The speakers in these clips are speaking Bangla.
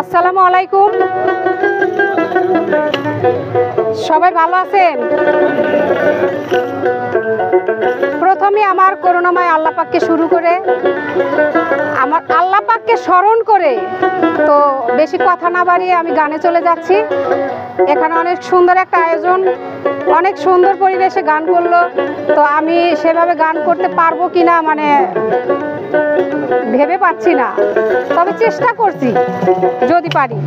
আসসালামু আলাইকুম, সবাই ভালো আছেন? প্রথমে আমার করুণাময় আল্লাহ পাককে শুরু করে আমার আল্লাহ পাককে স্মরণ করে তো বেশি কথা না বাড়িয়ে আমি গানে চলে যাচ্ছি। এখানে অনেক সুন্দর একটা আয়োজন, অনেক সুন্দর পরিবেশে গান করলো, তো আমি সেভাবে গান করতে পারবো কিনা মানে ভেবে পাচ্ছি না, তবে চেষ্টা করছি যদি পারি।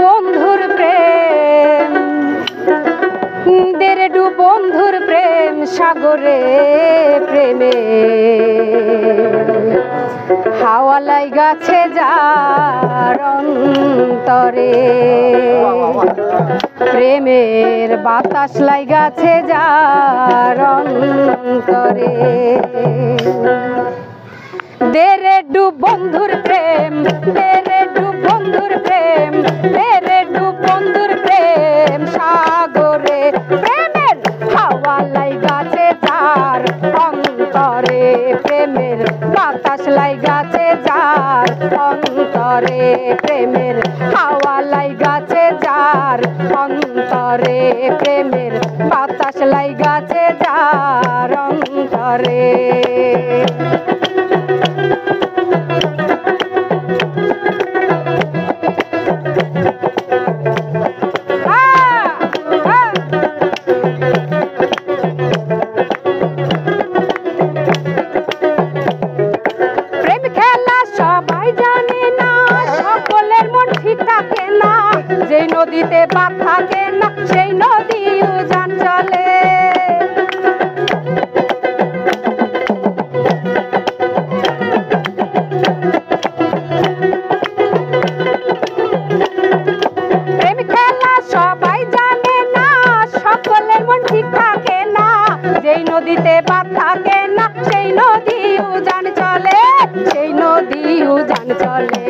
বন্ধুর প্রেম, দেরেডু বন্ধুর প্রেম সাগরে প্রেমে হাওয়া লাইগাছে যার অন্তরে, প্রেমের বাতাস লাইগাছে যার অন্তরে। দেরেডু বন্ধুর প্রেম, দেরেডু বন্ধুর প্রেম, দেরেডু বন্ধুর প্রেম সাগরে প্রেমের হাওয়া লাইগাছে যার অন্তরে, প্রেমের বাতাস লাইগাছে যার অন্তরে, প্রেমের হাওয়া লাইগাছে যার অন্তরে, প্রেমের বাতাস লাইগাছে যার অন্তরে। যেই নদীতে বাঁধ থাকে না সেই নদী উজান চলে, প্রেম খেলা সবাই জানে না, সকলের মন ঠিক থাকে না, যেই নদীতে বাঁধ থাকে না সেই নদী উজান চলে, সেই নদী উজান চলে।